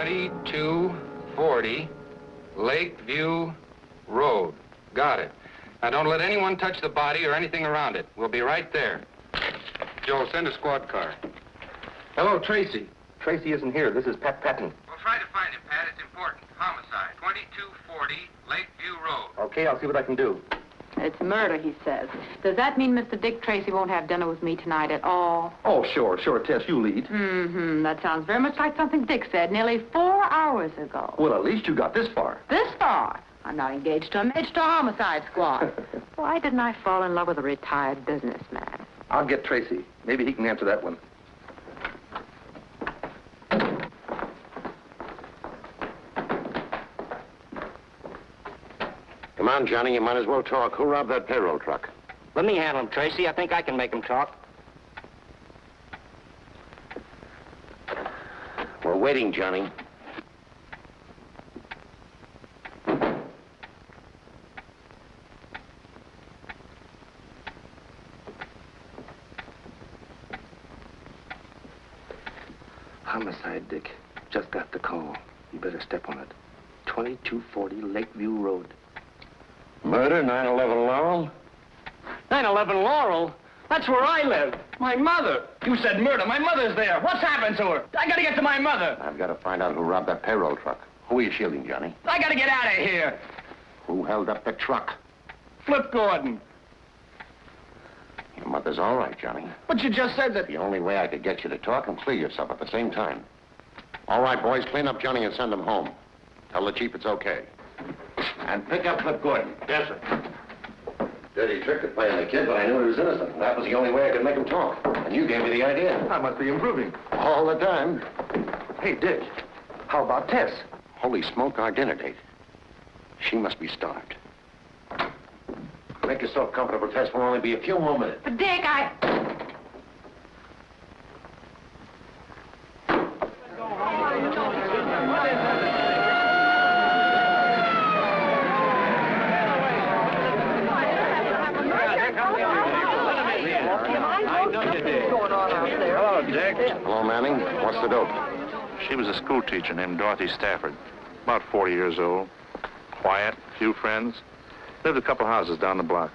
2240 Lakeview Road. Got it. Now, don't let anyone touch the body or anything around it. We'll be right there. Joe, send a squad car. Hello, Tracy. Tracy isn't here. This is Pat Patton. We'll try to find him, Pat. It's important. Homicide. 2240 Lakeview Road. Okay, I'll see what I can do. It's murder, he says. Does that mean Mr. Dick Tracy won't have dinner with me tonight at all? Oh, sure, Tess, you lead. That sounds very much like something Dick said nearly 4 hours ago. Well, at least you got this far. This far? I'm not engaged to a Major homicide squad. Why didn't I fall in love with a retired businessman? I'll get Tracy. Maybe he can answer that one. Come on, Johnny, you might as well talk. Who robbed that payroll truck? Let me handle him, Tracy. I think I can make him talk. We're waiting, Johnny. Homicide, Dick. Just got the call. You better step on it. 2240 Lakeview Road. Murder, 911 Laurel? 911 Laurel? That's where I live. My mother. You said murder. My mother's there. What's happened to her? I gotta get to my mother. I've got to find out who robbed that payroll truck. Who are you shielding, Johnny? I gotta get out of here. Who held up the truck? Flip Gordon. Your mother's all right, Johnny. But you just said that... The only way I could get you to talk and clear yourself at the same time. All right, boys, clean up Johnny and send him home. Tell the chief it's okay. And pick up Flip Gordon. Yes, sir. Dirty trick to play on the kid, but I knew he was innocent. That was the only way I could make him talk. And you gave me the idea. I must be improving. All the time. Hey, Dick, how about Tess? Holy smoke, our dinner date. She must be starved. Make yourself comfortable, Tess. We'll only be a few more minutes. But, Dick, Hello, Dick. Hello, Manning. What's the dope? She was a school teacher named Dorothy Stafford. About 40 years old. Quiet, few friends. Lived a couple houses down the block.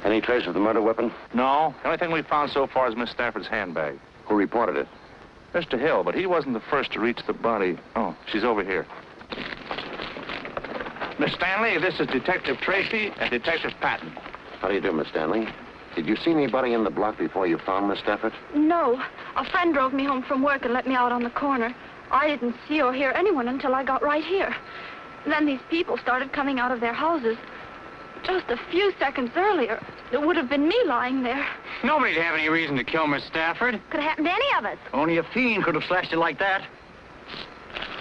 Any trace of the murder weapon? No. The only thing we found so far is Miss Stafford's handbag. Who reported it? Mr. Hill, but he wasn't the first to reach the body. Oh, she's over here. Miss Stanley, this is Detective Tracy and Detective Patton. How do you do, Miss Stanley? Did you see anybody in the block before you found Miss Stafford? No. A friend drove me home from work and let me out on the corner. I didn't see or hear anyone until I got right here. Then these people started coming out of their houses. Just a few seconds earlier, it would have been me lying there. Nobody'd have any reason to kill Miss Stafford. Could have happened to any of us. Only a fiend could have slashed you like that.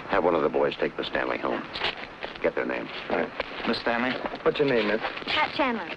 Have one of the boys take Miss Stanley home. Get their names. All right. Miss Stanley? What's your name, miss? Pat Chandler.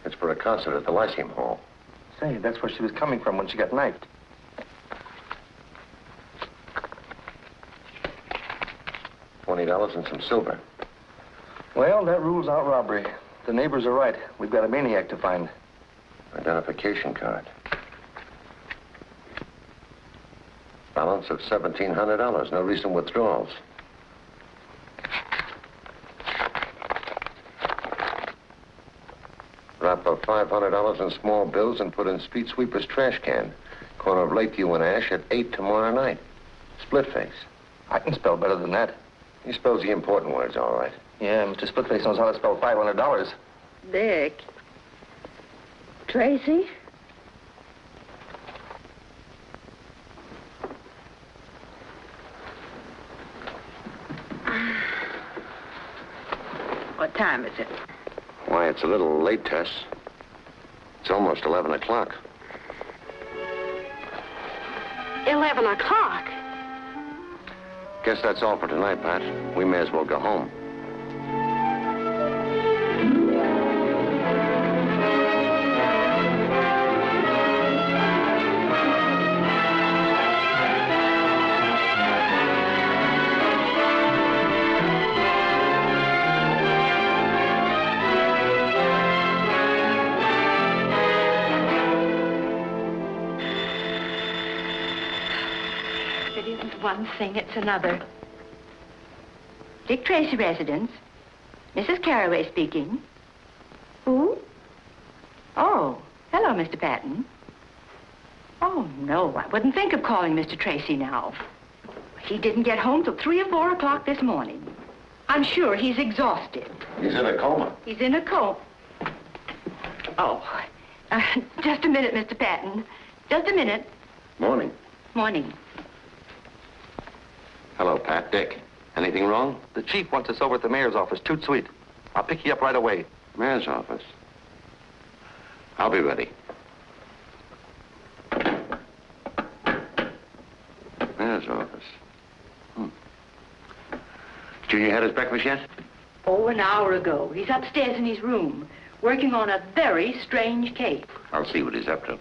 It's for a concert at the Lyceum Hall. Say, that's where she was coming from when she got knifed. $20 and some silver. Well, that rules out robbery. The neighbors are right. We've got a maniac to find. Identification card. Balance of $1,700. No recent withdrawals. Drop of $500 in small bills and put in street sweeper's trash can. Corner of Lakeview and Ash at 8 tomorrow night. Split face. I can spell better than that. He spells the important words all right. Yeah, Mr. Splitface knows how to spell $500. Dick. Tracy? what time is it? Why, it's a little late, Tess. It's almost 11 o'clock. 11 o'clock. Guess that's all for tonight, Pat. We may as well go home. one thing, it's another. Dick Tracy residence. Mrs. Carraway speaking. Who? Oh, hello, Mr. Patton. Oh, no, I wouldn't think of calling Mr. Tracy now. He didn't get home till 3 or 4 o'clock this morning. I'm sure he's exhausted. He's in a coma. He's in a coma. Oh, just a minute, Mr. Patton. Just a minute. Morning. Morning. Hello, Pat. Dick. Anything wrong? The chief wants us over at the mayor's office, toot sweet. I'll pick you up right away. Mayor's office. I'll be ready. Mayor's office. Junior had his breakfast yet? Oh, an hour ago. He's upstairs in his room, working on a very strange case. I'll see what he's up to.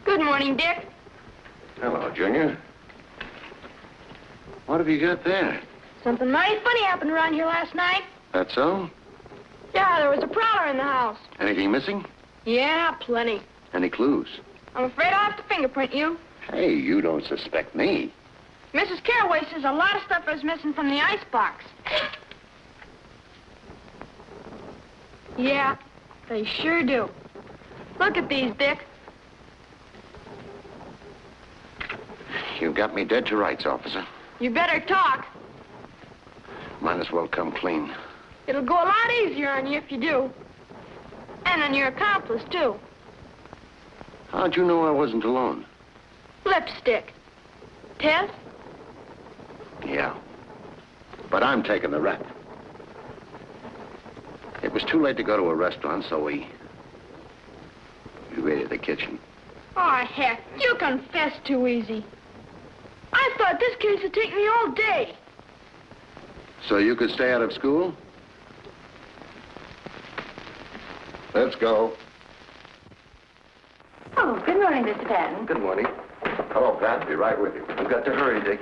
Good morning, Dick. Hello, Junior. What have you got there? Something mighty funny happened around here last night. That so? Yeah, there was a prowler in the house. Anything missing? Yeah, plenty. Any clues? I'm afraid I'll have to fingerprint you. Hey, you don't suspect me. Mrs. Carraway says a lot of stuff is missing from the icebox. Yeah, they sure do. Look at these, Dick. You've got me dead to rights, officer. You better talk. Might as well come clean. It'll go a lot easier on you if you do. And on your accomplice, too. How'd you know I wasn't alone? Lipstick. Tess? Yeah. But I'm taking the rap. It was too late to go to a restaurant, so we raided the kitchen. Oh, heck, you confess too easy. I thought this case would take me all day. So you could stay out of school? Let's go. Oh, good morning, Mr. Patton. Good morning. Hello, Pat. Be right with you. We've got to hurry, Dick.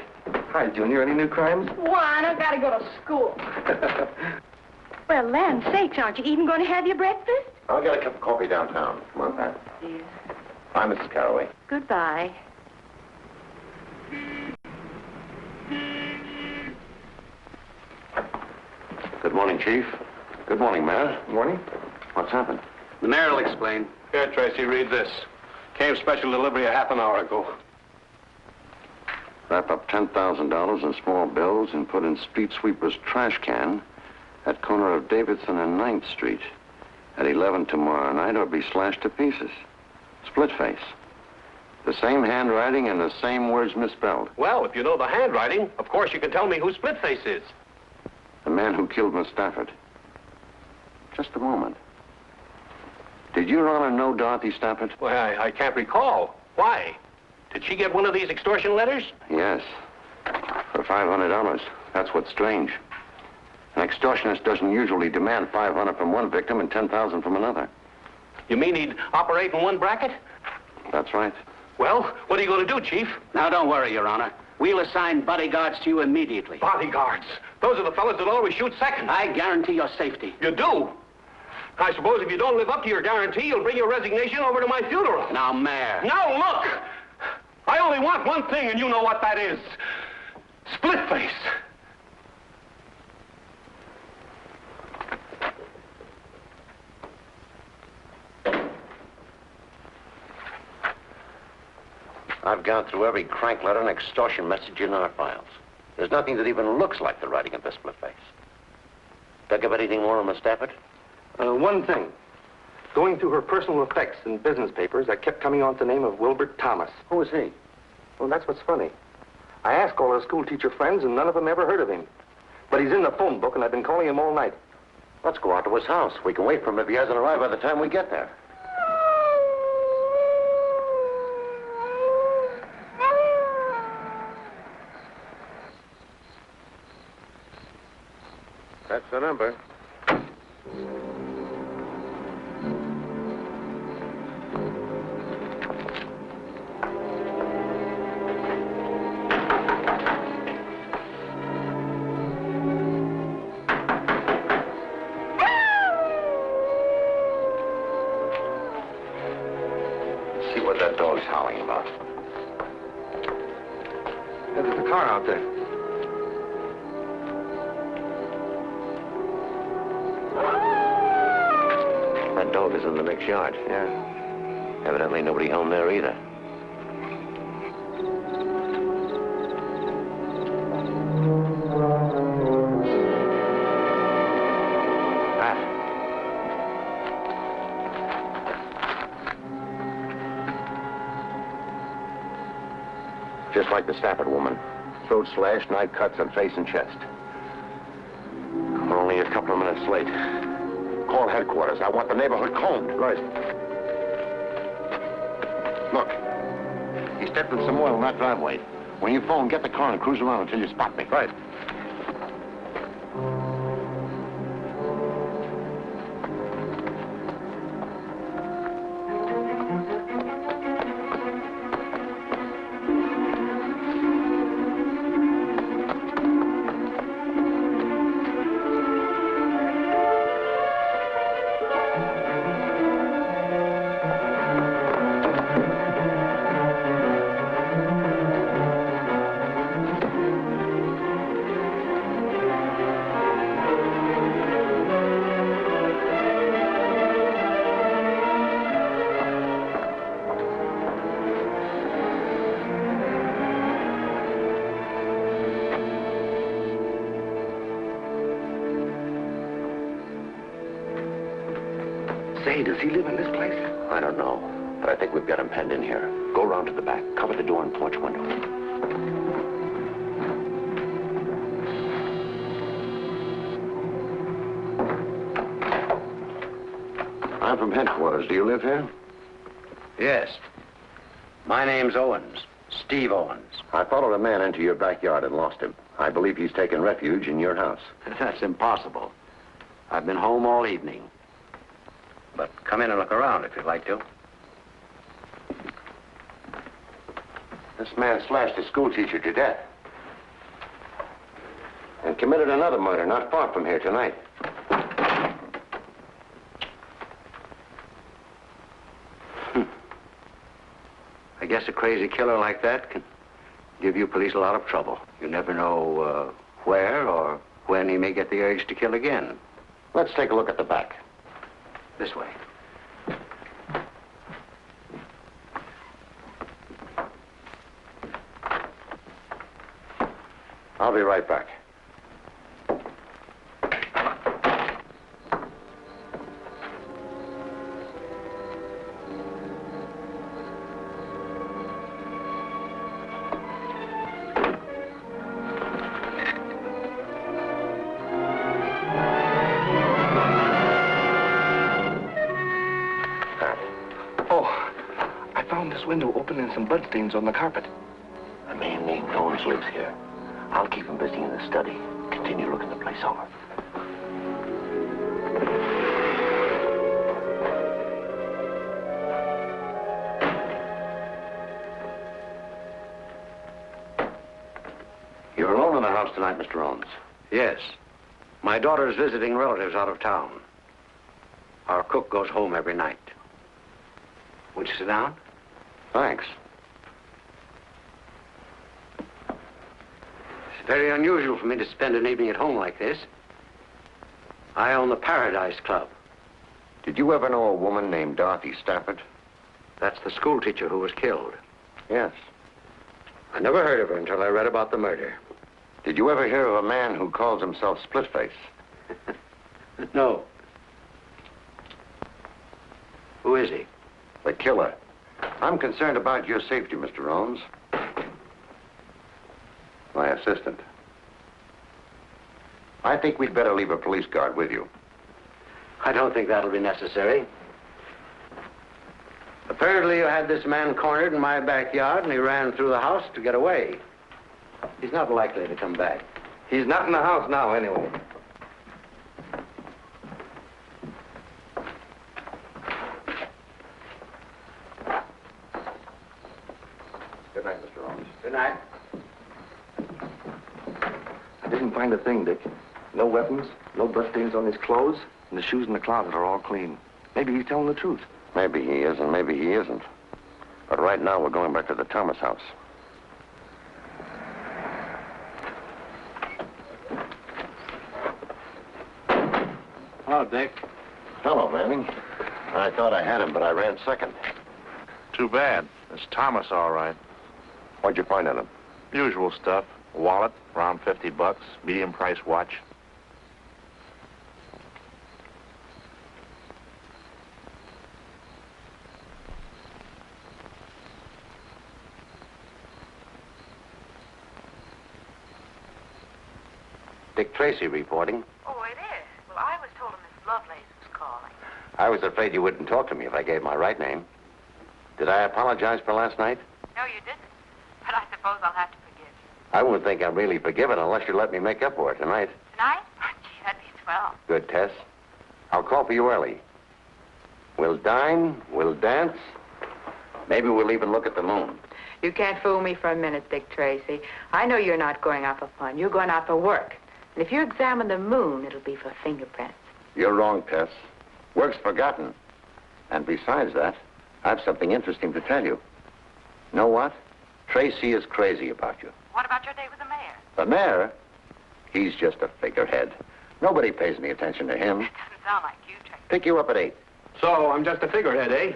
Hi, Junior. Any new crimes? One, I've got to go to school. Well, land sakes, aren't you even going to have your breakfast? I'll get a cup of coffee downtown. Come on, Pat. Dear. Bye, Mrs. Carraway. Goodbye. Good morning, Chief. Good morning, Mayor. Morning. What's happened? The mayor will explain. Here, Tracy, read this. Came special delivery a half an hour ago. Wrap up $10,000 in small bills and put in street sweeper's trash can at corner of Davidson and 9th Street at 11 tomorrow night or be slashed to pieces. Split face. The same handwriting and the same words misspelled. Well, if you know the handwriting, of course you can tell me who Splitface is. The man who killed Miss Stafford. Just a moment. Did Your Honor know Dorothy Stafford? Well, I can't recall. Why? Did she get one of these extortion letters? Yes. For $500. That's what's strange. An extortionist doesn't usually demand $500 from one victim and $10,000 from another. You mean he'd operate in one bracket? That's right. Well, what are you going to do, Chief? Now, don't worry, Your Honor. We'll assign bodyguards to you immediately. Bodyguards. Those are the fellas that always shoot second. I guarantee your safety. You do? I suppose if you don't live up to your guarantee, you'll bring your resignation over to my funeral. Now, Mayor. Now, look! I only want one thing, and you know what that is. Split face. I've gone through every crank letter and extortion message in our files. There's nothing that even looks like the writing of this split face. Pick up anything more on Miss Stafford? One thing. Going through her personal effects and business papers, I kept coming on to the name of Wilbert Thomas. Who is he? Well, that's what's funny. I asked all her school teacher friends, and none of them ever heard of him. But he's in the phone book, and I've been calling him all night. Let's go out to his house. We can wait for him if he hasn't arrived by the time we get there. That's the number. see what that dog's howling about. There's a car out there. That dog is in the next yard. Yeah. Evidently nobody home there either. Just like the Stafford woman. Throat slashed, knife cuts on face and chest. We're only a couple of minutes late. Call headquarters. I want the neighborhood combed. Right. Look. He stepped in some oil in that driveway. When you phone, get the car and cruise around until you spot me. Right. Say, does he live in this place? I don't know, but I think we've got him penned in here. Go around to the back. Cover the door and porch window. I'm from headquarters. Do you live here? Yes. My name's Owens. Steve Owens. I followed a man into your backyard and lost him. I believe he's taken refuge in your house. That's impossible. I've been home all evening. But come in and look around if you'd like to. This man slashed a schoolteacher to death. And committed another murder not far from here tonight. I guess a crazy killer like that can give you police a lot of trouble. You never know where or when he may get the urge to kill again. Let's take a look at the back. This way. I'll be right back. Window open and some bloodstains on the carpet. A man named Owens lives here. I'll keep him busy in the study. Continue looking the place over. You're alone in the house tonight, Mr. Owens. Yes. My daughter's visiting relatives out of town. Our cook goes home every night. Won't you sit down? Thanks. It's very unusual for me to spend an evening at home like this. I own the Paradise Club. Did you ever know a woman named Dorothy Stafford? That's the school teacher who was killed. Yes. I never heard of her until I read about the murder. Did you ever hear of a man who calls himself Splitface? No. Who is he? The killer. I'm concerned about your safety, Mr. Owens. My assistant. I think we'd better leave a police guard with you. I don't think that'll be necessary. Apparently you had this man cornered in my backyard and he ran through the house to get away. He's not likely to come back. He's not in the house now, anyway. Good night, Mr. Owens. Good night. I didn't find a thing, Dick. No weapons, no bloodstains on his clothes, and the shoes in the closet are all clean. Maybe he's telling the truth. Maybe he is, and maybe he isn't. But right now, we're going back to the Thomas house. Hello, Dick. Hello, Manning. I thought I had him, but I ran second. Too bad. It's Thomas, all right. What'd you find on him? Usual stuff. A wallet, around $50. Medium price watch. Dick Tracy reporting. Oh, it is? Well, I was told Miss Lovelace was calling. I was afraid you wouldn't talk to me if I gave my right name. Did I apologize for last night? No, you didn't. But I suppose I'll have to forgive you. I won't think I'm really forgiven unless you let me make up for it tonight. Tonight? Oh, gee, that'd be swell. Good, Tess. I'll call for you early. We'll dine, we'll dance. Maybe we'll even look at the moon. You can't fool me for a minute, Dick Tracy. I know you're not going out for fun. You're going out for work. And if you examine the moon, it'll be for fingerprints. You're wrong, Tess. Work's forgotten. And besides that, I've something interesting to tell you. Know what? Tracy is crazy about you. What about your day with the mayor? The mayor? He's just a figurehead. Nobody pays any attention to him. That doesn't sound like you, Tracy. Pick you up at 8. So I'm just a figurehead, eh?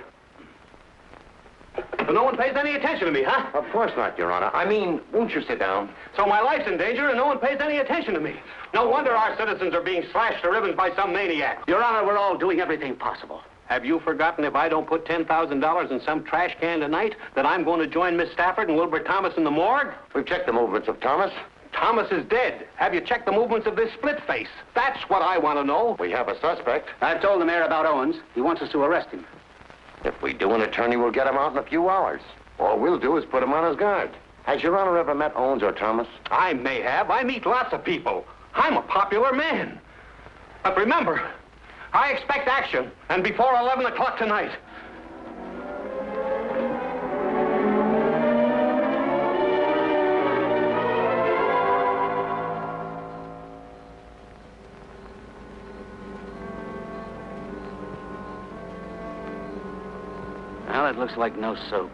So no one pays any attention to me, huh? Of course not, Your Honor. I mean, won't you sit down? So my life's in danger and no one pays any attention to me. No wonder our citizens are being slashed to ribbons by some maniac. Your Honor, we're all doing everything possible. Have you forgotten if I don't put $10,000 in some trash can tonight, that I'm going to join Miss Stafford and Wilbur Thomas in the morgue? We've checked the movements of Thomas. Thomas is dead. Have you checked the movements of this split face? That's what I want to know. We have a suspect. I've told the mayor about Owens. He wants us to arrest him. If we do, an attorney will get him out in a few hours. All we'll do is put him on his guard. Has Your Honor ever met Owens or Thomas? I may have. I meet lots of people. I'm a popular man. But remember, I expect action, and before 11 o'clock tonight. Well, it looks like no soap.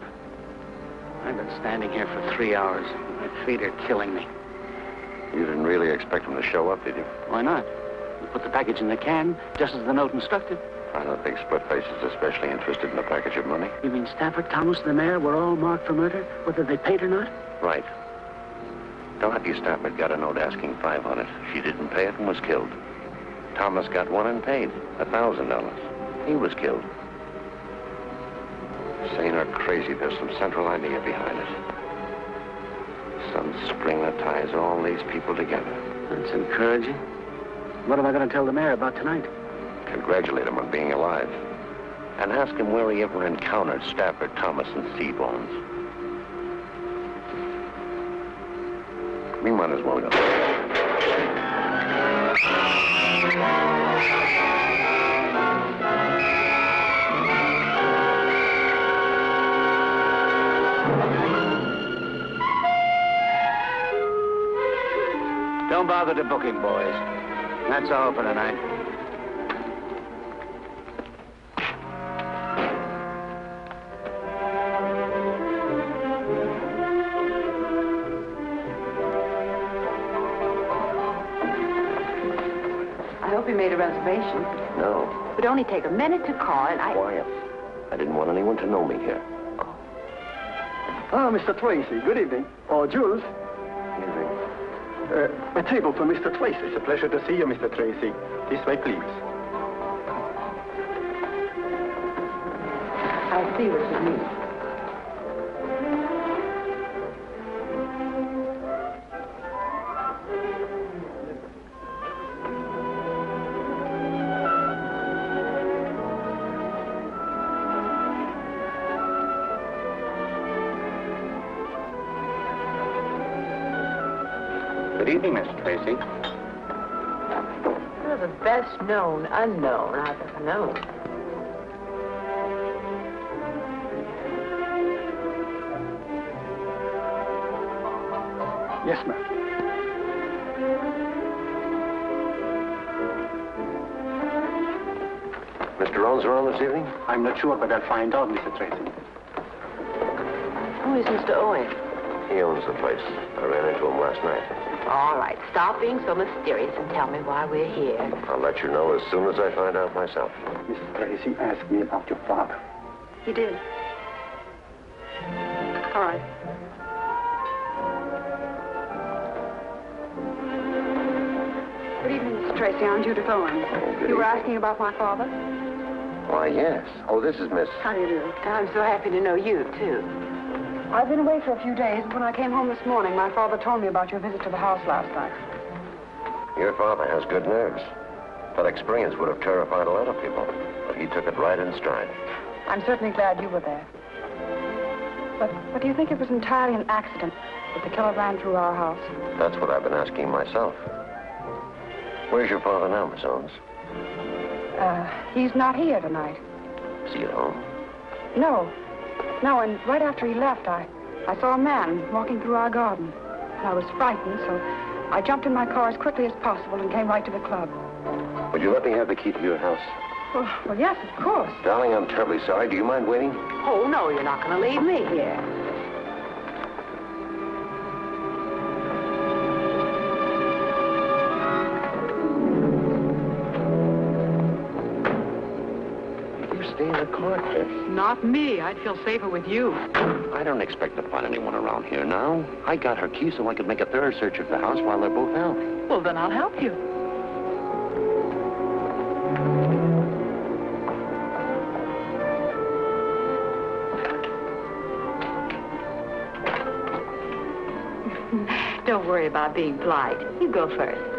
I've been standing here for 3 hours. My feet are killing me. You didn't really expect him to show up, did you? Why not? You put the package in the can, just as the note instructed. I don't think Splitface is especially interested in a package of money. You mean Stafford, Thomas, and the mayor were all marked for murder, whether they paid or not? Right. Dorothy Stafford got a note asking $500. She didn't pay it and was killed. Thomas got one and paid $1,000. He was killed. Sane or crazy, there's some central idea behind it. Some spring that ties all these people together. That's encouraging. What am I going to tell the mayor about tonight? Congratulate him on being alive. And ask him where he ever encountered Stafford, Thomas, and Seabones. We might as well go. Don't bother to book him, boys. That's all for tonight. I hope you made a reservation. No. It would only take a minute to call, and Quiet. I didn't want anyone to know me here. Ah, Mr. Tracy, good evening. Oh, Jules. Evening. A table for Mr. Tracy. It's a pleasure to see you, Mr. Tracy. This way, please. I'll see what you need. Good evening, Mr. Tracy. You're the best known unknown I've ever known. Yes, ma'am. Mr. Owens around this evening? I'm not sure, but I'll find out, Mr. Tracy. Who is Mr. Owen? He owns the place. I ran into him last night. All right, stop being so mysterious and tell me why we're here. I'll let you know as soon as I find out myself. Miss Tracy asked me about your father. He did. All right. Good evening, Mr. Tracy. I'm Judith Owen. You were asking about my father? Why, yes. Oh, this is Miss... How do you do? I'm so happy to know you, too. I've been away for a few days, but when I came home this morning, my father told me about your visit to the house last night. Your father has good nerves. That experience would have terrified a lot of people, but he took it right in stride. I'm certainly glad you were there. But do you think it was entirely an accident that the killer ran through our house? That's what I've been asking myself. Where's your father now, Miss Owens? He's not here tonight. Is he at home? No, and right after he left, I saw a man walking through our garden. And I was frightened, so I jumped in my car as quickly as possible and came right to the club. Would you let me have the key to your house? Well, yes, of course. Darling, I'm terribly sorry. Do you mind waiting? Oh, no, you're not going to leave me here. Stay in the car, Chris. Not me. I'd feel safer with you. I don't expect to find anyone around here now. I got her key so I could make a thorough search of the house while they're both out. Well, then I'll help you. Don't worry about being polite. You go first.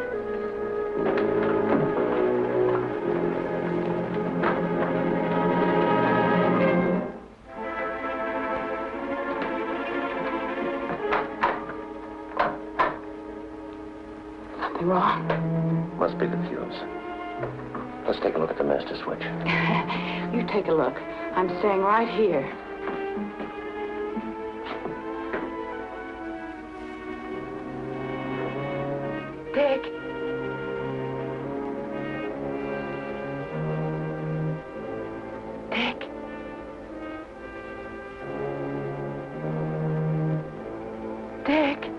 Wrong. Must be the fuse. Let's take a look at the master switch. You take a look. I'm staying right here. Dick. Dick. Dick.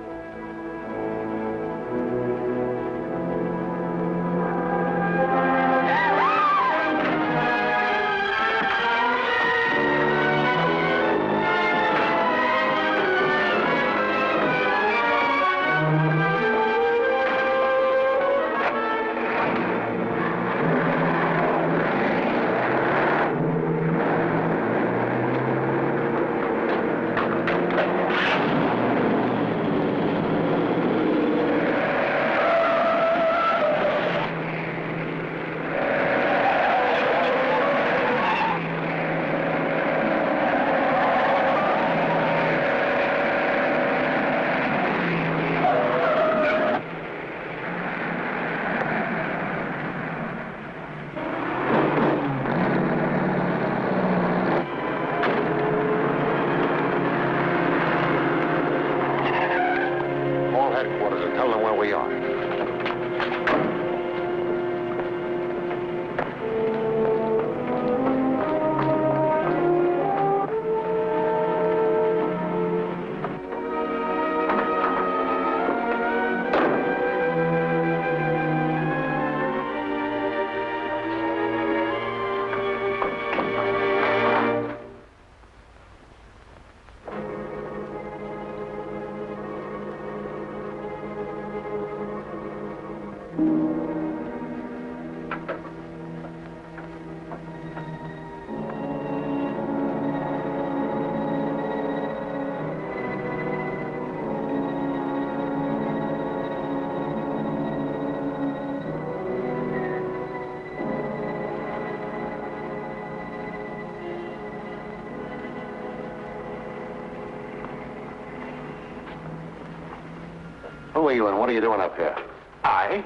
Who are you and what are you doing up here? I?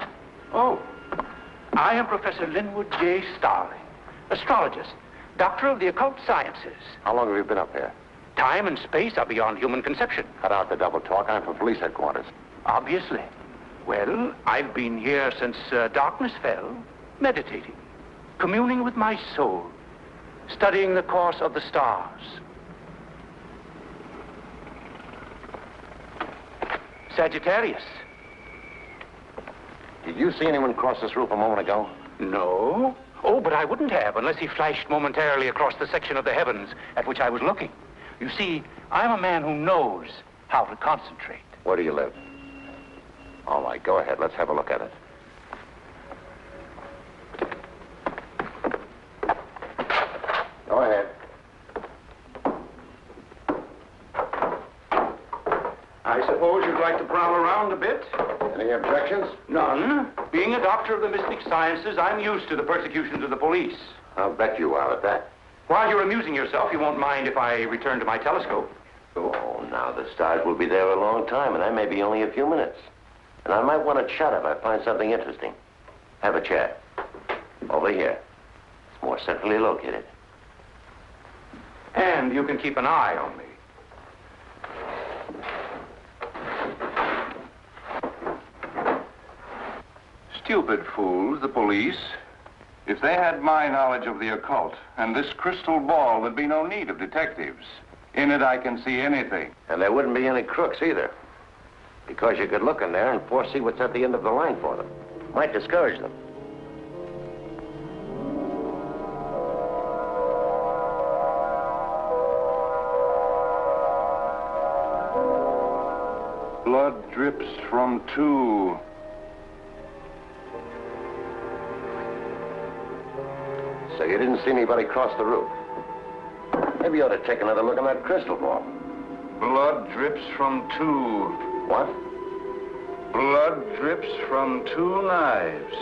Oh. I am Professor Linwood J. Starling, astrologist, doctor of the occult sciences. How long have you been up here? Time and space are beyond human conception. Cut out the double talk. I'm from police headquarters. Obviously. Well, I've been here since darkness fell, meditating, communing with my soul, studying the course of the stars. Sagittarius. Did you see anyone cross this roof a moment ago? No. Oh, but I wouldn't have unless he flashed momentarily across the section of the heavens at which I was looking. You see, I'm a man who knows how to concentrate. Where do you live? All right, go ahead. Let's have a look at it. Go ahead. I suppose you'd like to prowl around a bit? Any objections? None. Being a doctor of the mystic sciences, I'm used to the persecutions of the police. I'll bet you are at that. While you're amusing yourself, you won't mind if I return to my telescope. Oh, now the stars will be there a long time, and I may be only a few minutes. And I might want to chat if I find something interesting. Have a chair. Over here. It's more centrally located. And you can keep an eye on me. Stupid fools, the police. If they had my knowledge of the occult and this crystal ball, there'd be no need of detectives. In it, I can see anything. And there wouldn't be any crooks either. Because you could look in there and foresee what's at the end of the line for them. Might discourage them. Blood drips from two. So you didn't see anybody cross the roof. Maybe you ought to take another look at that crystal ball. Blood drips from two. What? Blood drips from two knives.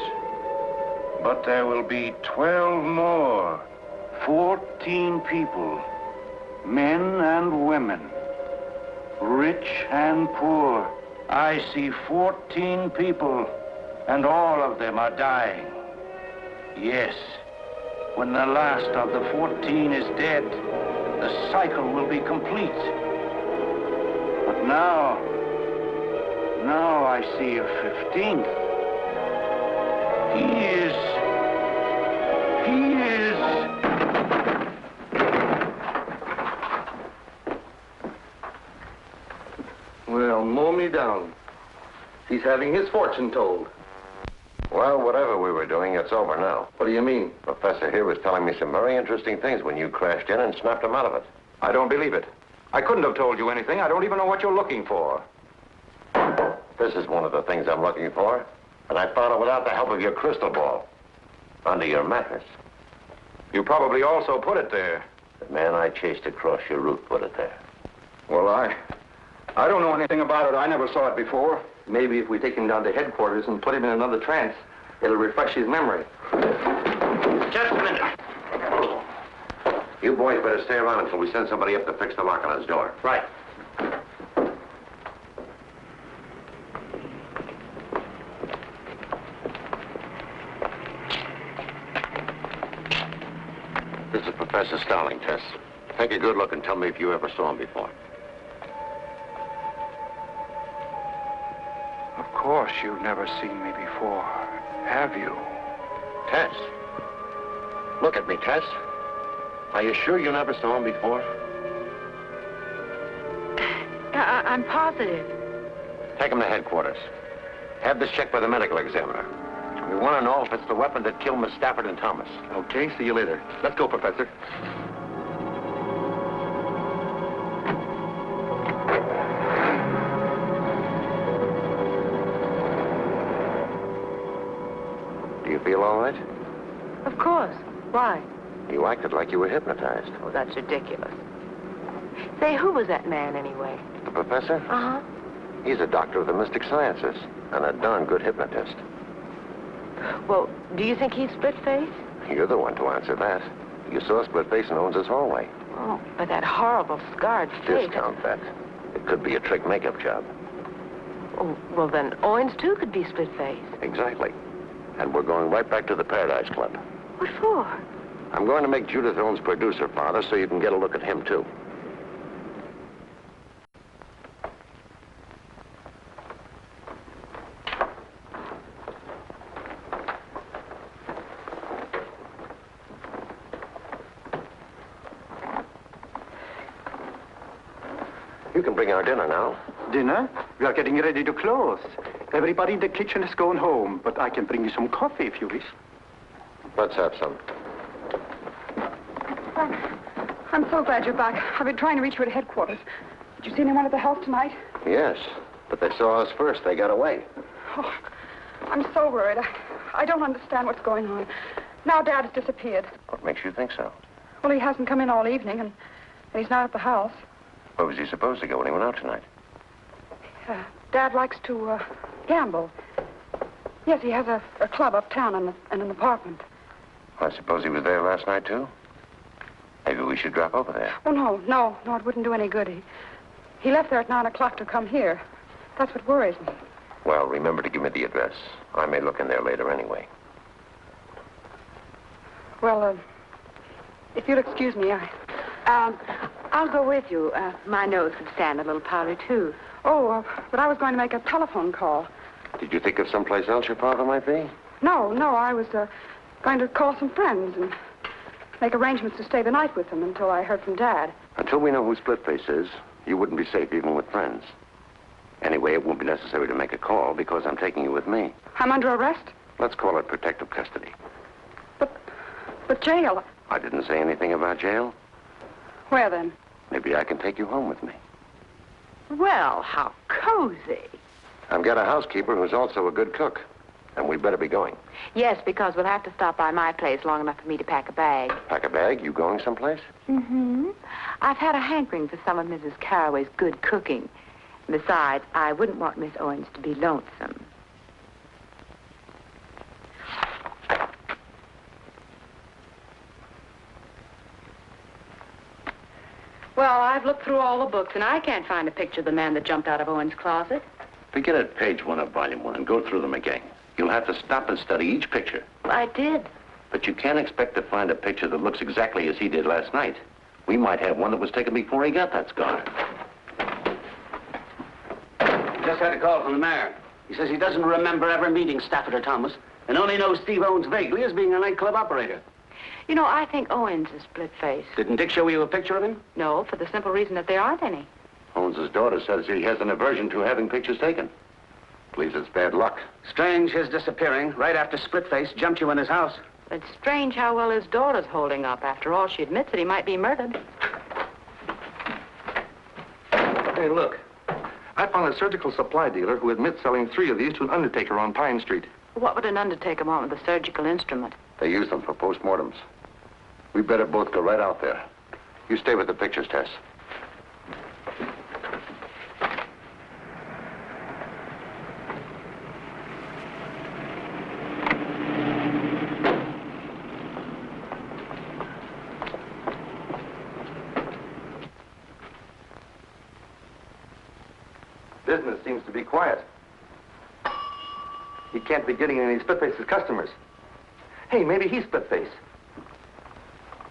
But there will be 12 more. 14 people. Men and women. Rich and poor. I see 14 people, and all of them are dying. Yes. When the last of the 14 is dead, the cycle will be complete. But now I see a 15th. He is... Well, mow me down. He's having his fortune told. Well, whatever we were doing, it's over now. What do you mean? Professor here was telling me some very interesting things when you crashed in and snapped him out of it. I don't believe it. I couldn't have told you anything. I don't even know what you're looking for. This is one of the things I'm looking for. And I found it without the help of your crystal ball. Under your mattress. You probably also put it there. The man I chased across your roof put it there. Well, I don't know anything about it. I never saw it before. Maybe if we take him down to headquarters and put him in another trance, it'll refresh his memory. Just a minute. You boys better stay around until we send somebody up to fix the lock on his door. Right. This is Professor Starling, Tess. Take a good look and tell me if you ever saw him before. Of course you've never seen me before, have you? Tess. Look at me, Tess. Are you sure you never saw him before? I'm positive. Take him to headquarters. Have this checked by the medical examiner. We want to know if it's the weapon that killed Miss Stafford and Thomas. Okay, see you later. Let's go, Professor. Do you feel all right? Of course. Why? You acted like you were hypnotized. Oh, that's ridiculous. Say, who was that man anyway? The professor? Uh-huh. He's a doctor of the mystic sciences and a darn good hypnotist. Well, do you think he's split-faced? You're the one to answer that. You saw Split-Face in Owens' hallway. Oh, but that horrible scarred face. Discount that. It could be a trick makeup job. Oh, well, then Owens, too, could be split-faced. Exactly. And we're going right back to the Paradise Club. What for? I'm going to make Judith Owens producer, Father, so you can get a look at him, too. You can bring our dinner now. Dinner? We are getting ready to close. Everybody in the kitchen is going home, but I can bring you some coffee if you wish. Let's have some. I'm so glad you're back. I've been trying to reach you at headquarters. Did you see anyone at the house tonight? Yes, but they saw us first. They got away. Oh, I'm so worried. I don't understand what's going on. Now Dad has disappeared. What makes you think so? Well, he hasn't come in all evening, and he's not at the house. Where was he supposed to go when he went out tonight? Dad likes to gamble. Yes, he has a club uptown and an apartment. I suppose he was there last night, too? Maybe we should drop over there. Oh, no, it wouldn't do any good. He left there at 9 o'clock to come here. That's what worries me. Well, remember to give me the address. I may look in there later anyway. Well, if you'll excuse me, I'll go with you. My nose would stand a little powder, too. Oh, but I was going to make a telephone call. Did you think of someplace else your father might be? No, I was going to call some friends and make arrangements to stay the night with them until I heard from Dad. Until we know who Splitface is, you wouldn't be safe even with friends. Anyway, it won't be necessary to make a call because I'm taking you with me. I'm under arrest? Let's call it protective custody. But jail. I didn't say anything about jail. Where then? Maybe I can take you home with me. Well, how cozy. I've got a housekeeper who's also a good cook. And we'd better be going. Yes, because we'll have to stop by my place long enough for me to pack a bag. Pack a bag? You going someplace? Mm-hmm. I've had a hankering for some of Mrs. Carraway's good cooking. Besides, I wouldn't want Miss Owens to be lonesome. Well, I've looked through all the books, and I can't find a picture of the man that jumped out of Owens' closet. Begin at page 1 of volume 1 and go through them again. You'll have to stop and study each picture. I did. But you can't expect to find a picture that looks exactly as he did last night. We might have one that was taken before he got that scar. Just had a call from the mayor. He says he doesn't remember ever meeting Stafford or Thomas and only knows Steve Owens vaguely as being a nightclub operator. You know, I think Owens is split-faced. Didn't Dick show you a picture of him? No, for the simple reason that there aren't any. Owens' daughter says he has an aversion to having pictures taken. Believes it's bad luck. Strange his disappearing right after Splitface jumped you in his house. It's strange how well his daughter's holding up. After all, she admits that he might be murdered. Hey, look. I found a surgical supply dealer who admits selling 3 of these to an undertaker on Pine Street. What would an undertaker want with a surgical instrument? They use them for postmortems. We better both go right out there. You stay with the pictures, Tess. Business seems to be quiet. He can't be getting any Splitface's customers. Hey, maybe he's Splitface.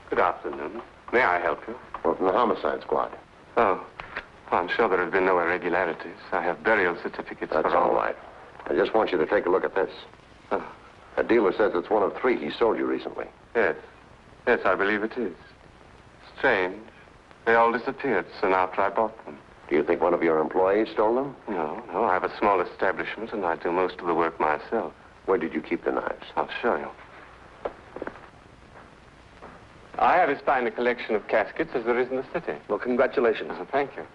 Good afternoon. May I help you? Well, from the homicide squad. Oh, I'm sure there have been no irregularities. I have burial certificates That's for all right. I just want you to take a look at this. Oh. A dealer says it's one of 3 he sold you recently. Yes. Yes, I believe it is. Strange. They all disappeared soon after I bought them. Do you think one of your employees stole them? No. I have a small establishment, and I do most of the work myself. Where did you keep the knives? I'll show you. I have as fine a collection of caskets as there is in the city. Well, congratulations. Oh, thank you.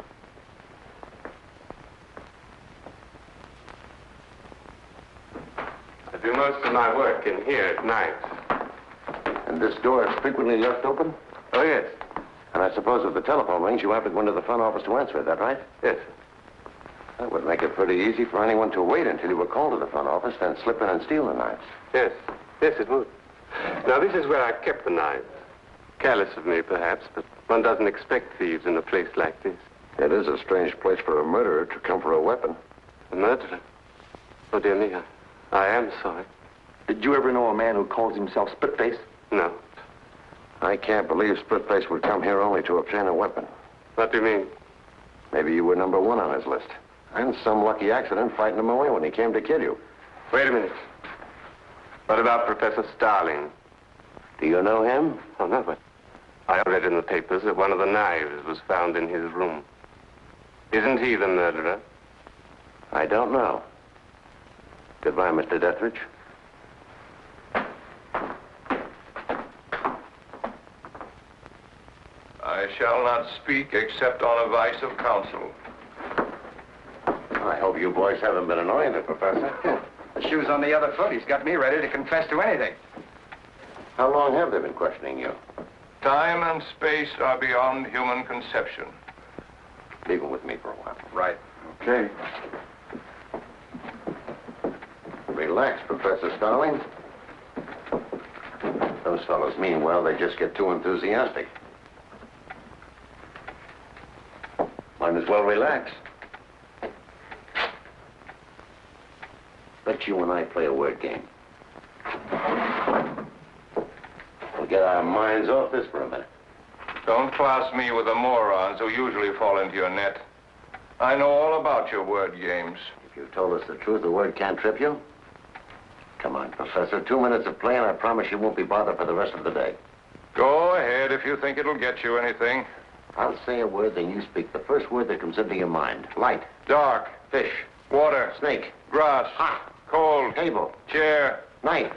I do most of my work in here at night. And this door is frequently left open? Oh, yes. And I suppose if the telephone rings, you have to go into the front office to answer it, that right? Yes. That would make it pretty easy for anyone to wait until you were called to the front office, then slip in and steal the knives. Yes. Yes, it would. Now, this is where I kept the knives. Careless of me, perhaps, but one doesn't expect thieves in a place like this. It is a strange place for a murderer to come for a weapon. A murderer? Oh, dear me, I am sorry. Did you ever know a man who calls himself Splitface? No. I can't believe Splitface would come here only to obtain a weapon. What do you mean? Maybe you were number 1 on his list. And some lucky accident frightened him away when he came to kill you. Wait a minute. What about Professor Starling? Do you know him? Oh, no, but I read in the papers that one of the knives was found in his room. Isn't he the murderer? I don't know. Goodbye, Mr. Dethridge. I shall not speak except on advice of counsel. I hope you boys haven't been annoying the professor. The shoe's on the other foot. He's got me ready to confess to anything. How long have they been questioning you? Time and space are beyond human conception. Leave him with me for a while. Right. Okay. Relax, Professor Starling. Those fellows mean well. They just get too enthusiastic. Might as well relax. Let you and I play a word game. We'll get our minds off this for a minute. Don't class me with the morons who usually fall into your net. I know all about your word games. If you told us the truth, the word can't trip you. Come on, Professor. 2 minutes of play, and I promise you won't be bothered for the rest of the day. Go ahead if you think it'll get you anything. I'll say a word, then you speak the first word that comes into your mind. Light. Dark. Fish. Water. Snake. Grass. Hot. Cold. Table. Chair. Knife.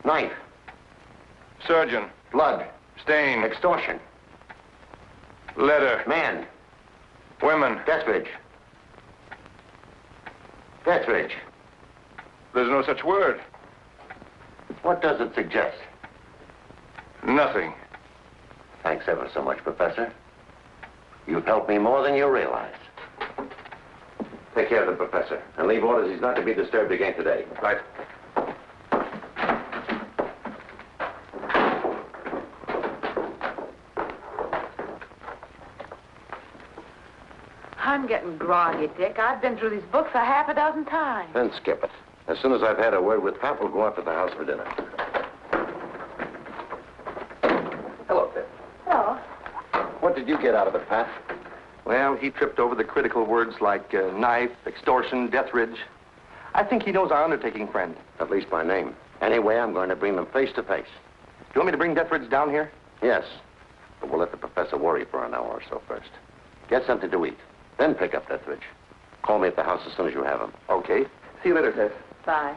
Knife. Surgeon. Blood. Stain. Extortion. Letter. Man. Women. Dethridge. Dethridge. There's no such word. What does it suggest? Nothing. Thanks ever so much, Professor. You've helped me more than you realize. Take care of the professor, and leave orders he's not to be disturbed again today. Right. I'm getting groggy, Dick. I've been through these books a half a dozen times. Then skip it. As soon as I've had a word with Pat, we'll go out to the house for dinner. Hello, Pat. Hello. What did you get out of it, Pat? Well, he tripped over the critical words like knife, extortion, Dethridge. I think he knows our undertaking friend. At least by name. Anyway, I'm going to bring them face to face. Do you want me to bring Dethridge down here? Yes. But we'll let the professor worry for an hour or so first. Get something to eat. Then pick up Dethridge. Call me at the house as soon as you have him. Okay. See you later, Tess. Bye.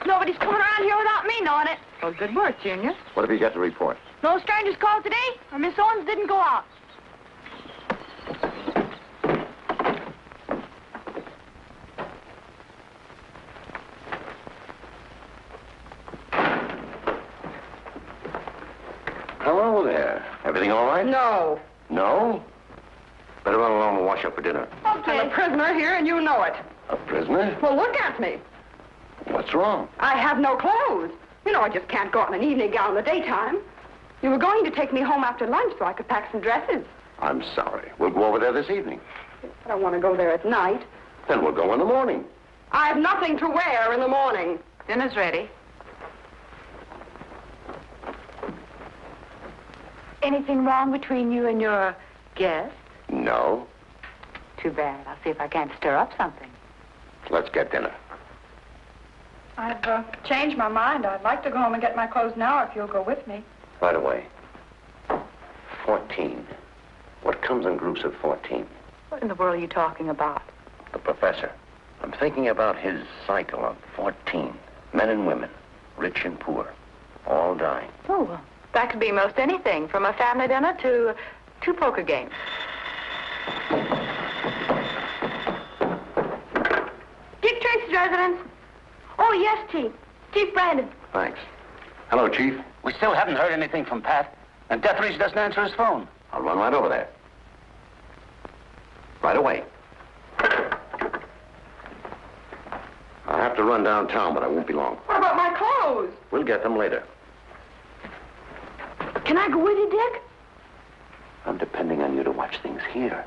Nobody's coming around here without me knowing it. Well, good work, Junior. What have you got to report? No strangers called today, or Miss Owens didn't go out. Hello there. Everything all right? No. No? Better run along and wash up for dinner. Okay. I'm a prisoner here, and you know it. A prisoner? Well, look at me. What's wrong? I have no clothes. You know, I just can't go out in an evening gown in the daytime. You were going to take me home after lunch so I could pack some dresses. I'm sorry. We'll go over there this evening. I don't want to go there at night. Then we'll go in the morning. I have nothing to wear in the morning. Dinner's ready. Anything wrong between you and your guest? No. Too bad. I'll see if I can't stir up something. Let's get dinner. I've changed my mind. I'd like to go home and get my clothes now if you'll go with me. Right away. 14. What comes in groups of 14? What in the world are you talking about? The professor. I'm thinking about his cycle of 14. Men and women, rich and poor, all dying. Oh, well, that could be most anything, from a family dinner to 2 poker games. Dick Tracy's residence. Oh, yes, Chief. Chief Brandon. Thanks. Hello, Chief. We still haven't heard anything from Pat, and Dethridge doesn't answer his phone. I'll run right over there. Right away. I have to run downtown, but I won't be long. What about my clothes? We'll get them later. Can I go with you, Dick? I'm depending on you to watch things here.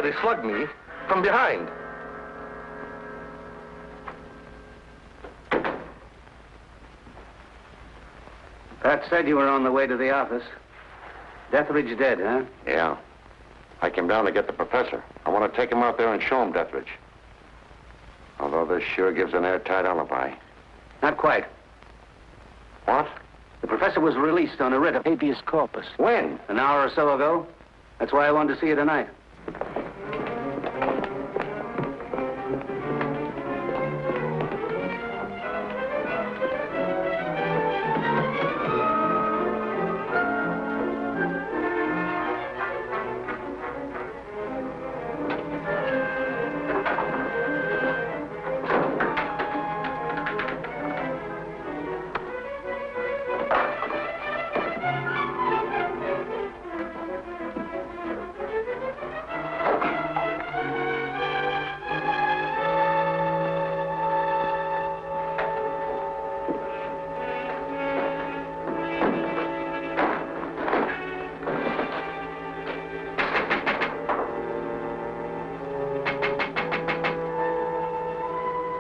Somebody slugged me from behind. Pat said you were on the way to the office. Deathridge dead, huh? Yeah. I came down to get the professor. I want to take him out there and show him Deathridge. Although this sure gives an airtight alibi. Not quite. What? The professor was released on a writ of habeas corpus. When? An hour or so ago. That's why I wanted to see you tonight.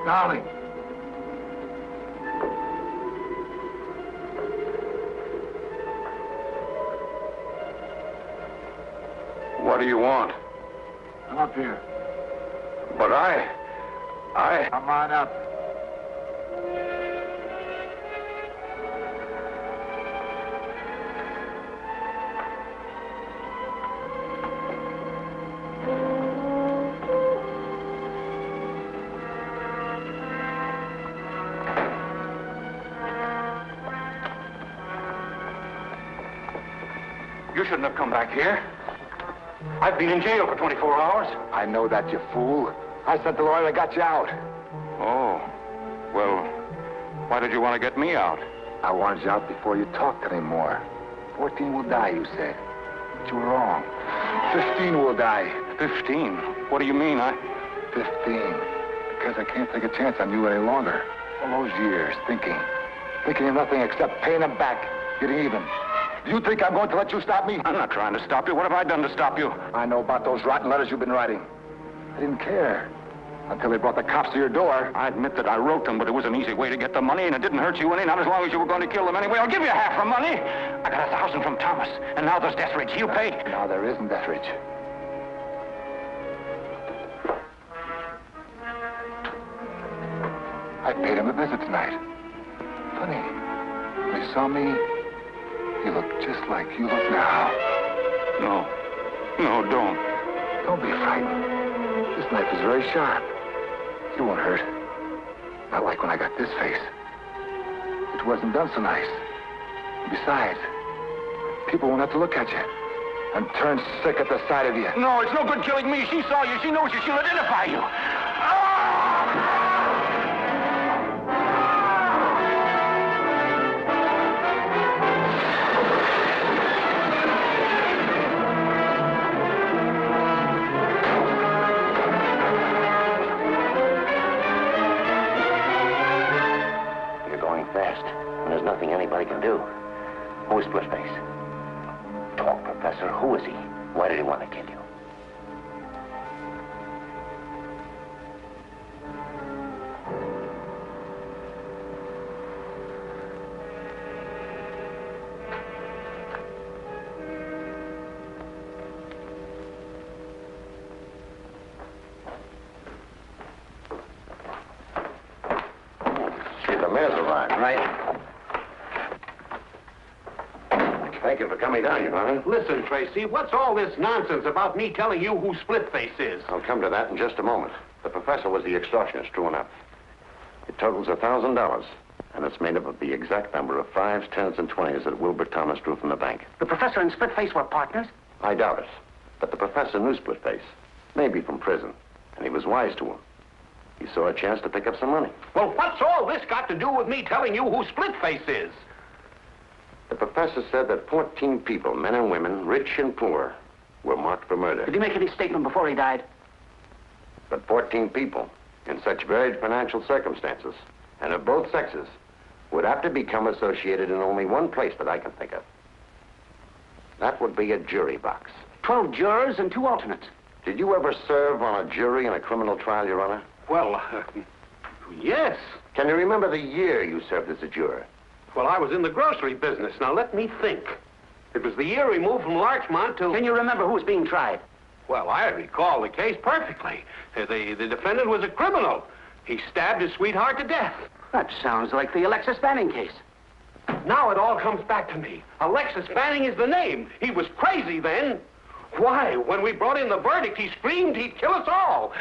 Darling. What do you want? Come up here. But I... Come on up. You shouldn't have come back here. I've been in jail for 24 hours. I know that, you fool. I sent the lawyer that got you out. Oh. Well, why did you want to get me out? I wanted you out before you talked anymore. 14 will die, you said. But you were wrong. 15 will die. 15? What do you mean? 15. Because I can't take a chance on you any longer. All those years, thinking of nothing except paying them back, getting even. Do you think I'm going to let you stop me? I'm not trying to stop you. What have I done to stop you? I know about those rotten letters you've been writing. I didn't care. Until they brought the cops to your door. I admit that I wrote them, but it was an easy way to get the money, and it didn't hurt you any, not as long as you were going to kill them anyway. I'll give you half the money. I got 1,000 from Thomas, and now there's Deathridge. He'll pay. Now there isn't Deathridge. I paid him a visit tonight. Funny. When he saw me, he looked just like you look now. No. No, don't. Don't be frightened. This knife is very sharp. You won't hurt. Not like when I got this face. It wasn't done so nice. Besides, people won't have to look at you and turn sick at the sight of you. No, it's no good killing me. She saw you. She knows you. She'll identify you. Fast, and there's nothing anybody can do. Who is Splitface? Talk, Professor. Who is he? Why did he want to kill you? Right. Thank you for coming down, Your Honor. Listen, Tracy, what's all this nonsense about me telling you who Splitface is? I'll come to that in just a moment. The professor was the extortionist, true enough. It totals $1,000, and it's made up of the exact number of 5s, 10s, and 20s that Wilbur Thomas drew from the bank. The professor and Splitface were partners? I doubt it. But the professor knew Splitface, maybe from prison, and he was wise to him. He saw a chance to pick up some money. Well, what's all this got to do with me telling you who Splitface is? The professor said that 14 people, men and women, rich and poor, were marked for murder. Did he make any statement before he died? But 14 people, in such varied financial circumstances, and of both sexes, would have to become associated in only one place that I can think of. That would be a jury box. 12 jurors and 2 alternates. Did you ever serve on a jury in a criminal trial, Your Honor? Well, yes. Can you remember the year you served as a juror? Well, I was in the grocery business. Now, let me think. It was the year we moved from Larchmont to... Can you remember who was being tried? Well, I recall the case perfectly. The defendant was a criminal. He stabbed his sweetheart to death. That sounds like the Alexis Banning case. Now it all comes back to me. Alexis Banning is the name. He was crazy then. Why, when we brought in the verdict, he screamed he'd kill us all.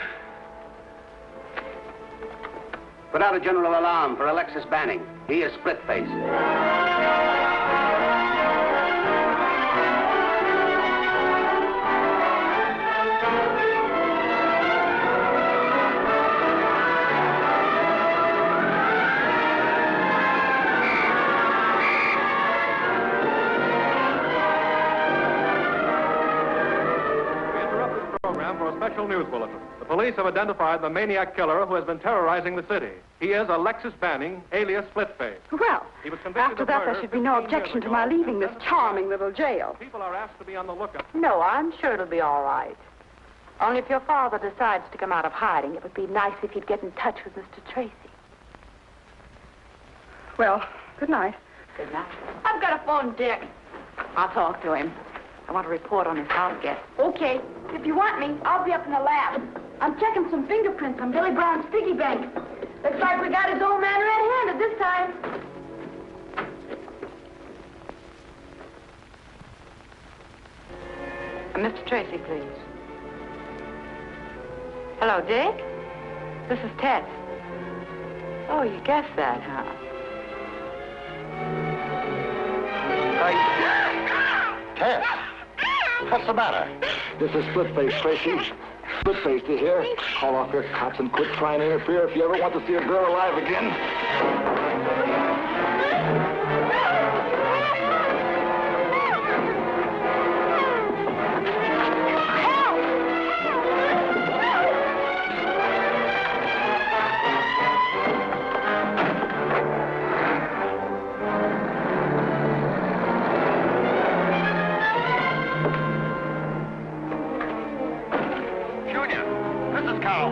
Put out a general alarm for Alexis Banning. He is split-faced. Special news bulletin. The police have identified the maniac killer who has been terrorizing the city. He is Alexis Banning, alias Splitface. Well, He was convicted after of that, murder there should be no 15 years objection to ago. my leaving this charming little jail. People are asked to be on the lookout. No, I'm sure it'll be all right. Only if your father decides to come out of hiding, it would be nice if he'd get in touch with Mr. Tracy. Well, good night. Good night. I've got a phone, Dick. I'll talk to him. I want to report on his house guest. Okay. If you want me, I'll be up in the lab. I'm checking some fingerprints on Billy Brown's piggy bank. Looks like we got his old man red-handed this time. Mr. Tracy, please. Hello, Dick? This is Tess. Oh, you guessed that, huh? Tess, what's the matter? This is Splitface, Tracy. Splitface, you hear? Call off your cops and quit trying to interfere if you ever want to see a girl alive again.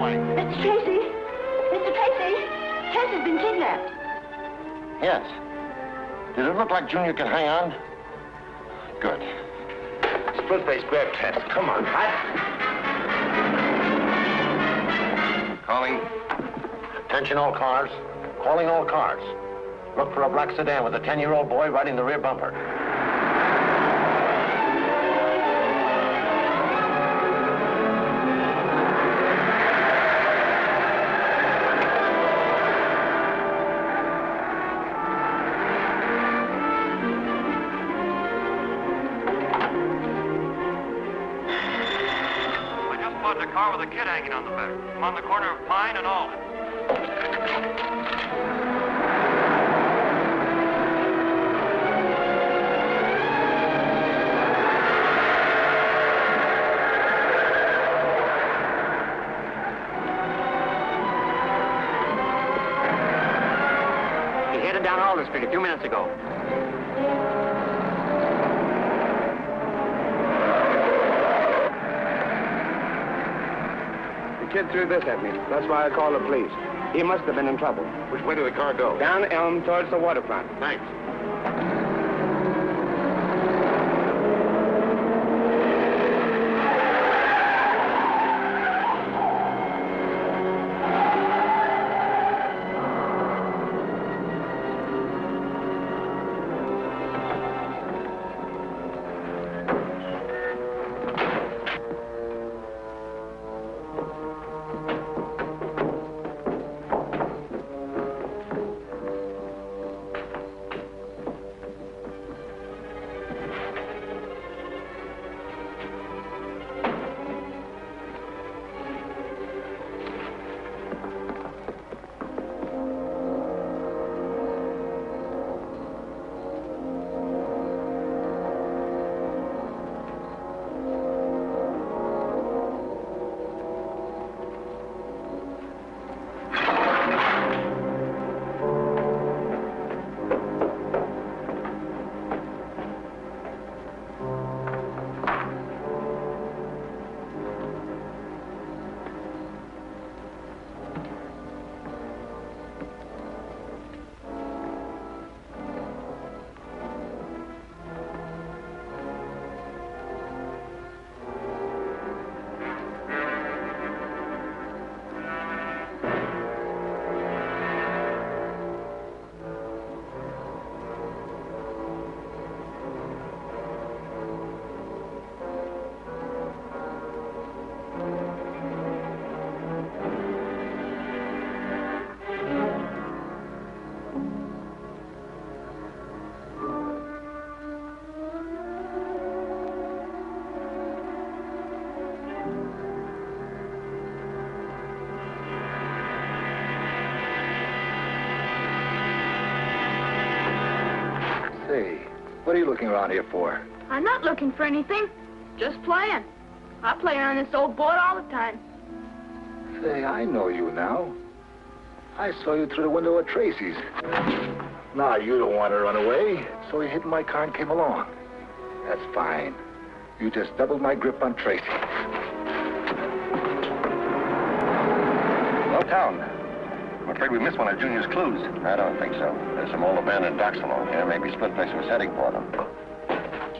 Mr. Tracy! Mr. Tracy! Tess has been kidnapped. Yes. Did it look like Junior could hang on? Good. Splitface, grab Tess. Come on. Calling. Attention all cars. Calling all cars. Look for a black sedan with a 10-year-old boy riding the rear bumper. A car with a kid hanging on the back. I'm on the corner of Pine and Alden. He headed down Alden Street a few minutes ago. The kid threw this at me. That's why I called the police. He must have been in trouble. Which way did the car go? Down Elm towards the waterfront. Thanks. What are you looking around here for? I'm not looking for anything. Just playing. I play on this old boat all the time. Say, I know you now. I saw you through the window at Tracy's. Now, you don't want to run away, so you hid in my car and came along. That's fine. You just doubled my grip on Tracy. Low town. I'm afraid we missed one of Junior's clues. I don't think so. There's some old abandoned docks along here. Maybe Split Face was heading for them.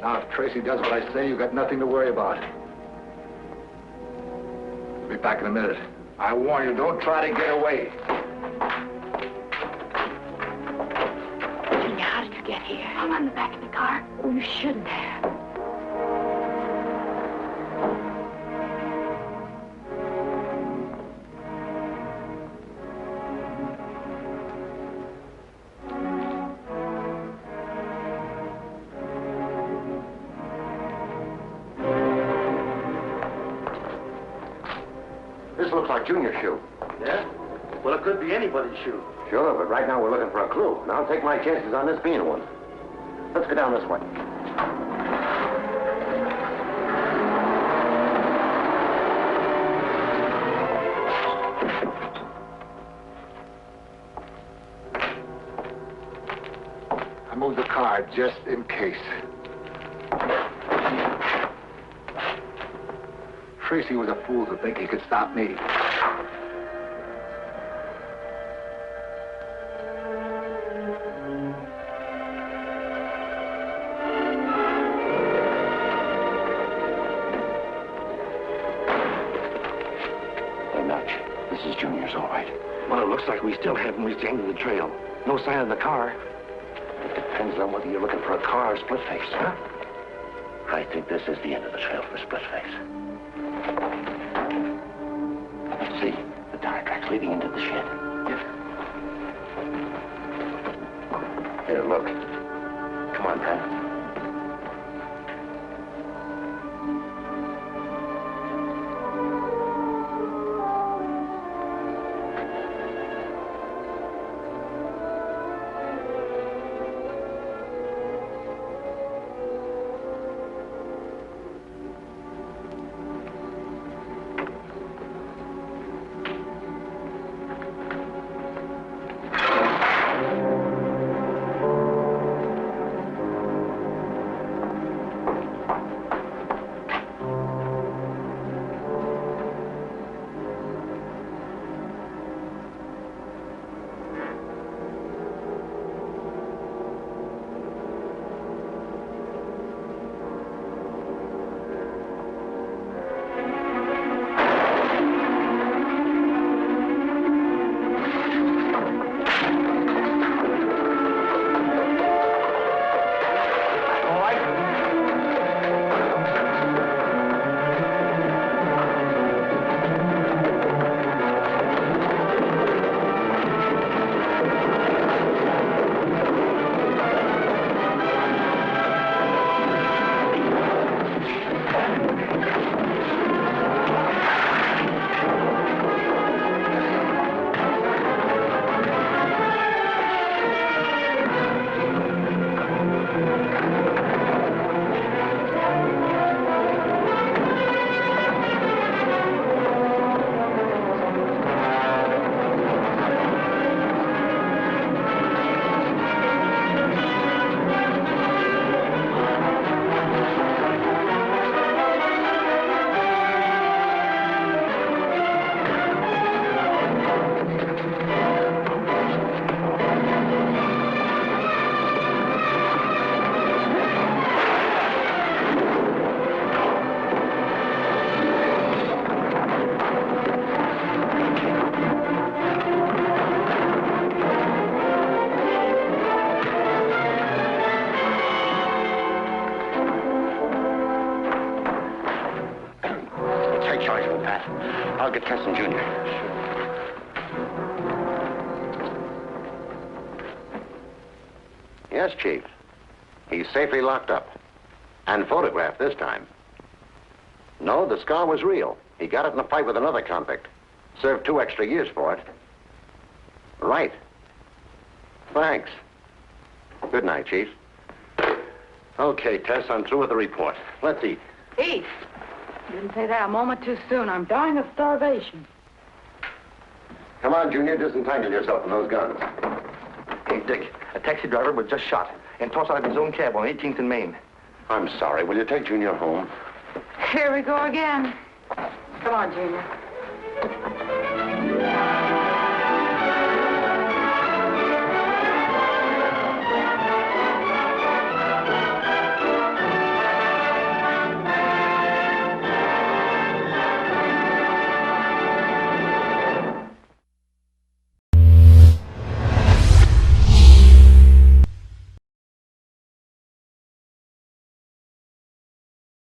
Now, if Tracy does what I say, you've got nothing to worry about. I'll be back in a minute. I warn you, don't try to get away. Junior, how did you get here? I'm on the back of the car. Oh, you shouldn't have. This looks like Junior's shoe. Yeah? Well, it could be anybody's shoe. Sure, but right now we're looking for a clue. And I'll take my chances on this being one. Let's go down this way. I moved the car just in case. Tracy was a fool to think he could stop me. Hey, Notch, this is Junior's, all right. Well, it looks like we still haven't reached the end of the trail. No sign of the car. It depends on whether you're looking for a car or Split Face, huh? I think this is the end of the trail for Split Face. See, the tire tracks leading into the shed. Yes. Here, look. Come on, Pat. I'll get Keston Jr. Yes, Chief. He's safely locked up. And photographed this time. No, the scar was real. He got it in a fight with another convict. Served 2 extra years for it. Right. Thanks. Good night, Chief. Okay, Tess, I'm through with the report. Let's eat. Eat. Didn't say that a moment too soon. I'm dying of starvation. Come on, Junior, disentangle yourself from those guns. Hey, Dick, a taxi driver was just shot and tossed out of his own cab on 18th and Main. I'm sorry. Will you take Junior home? Here we go again. Come on, Junior.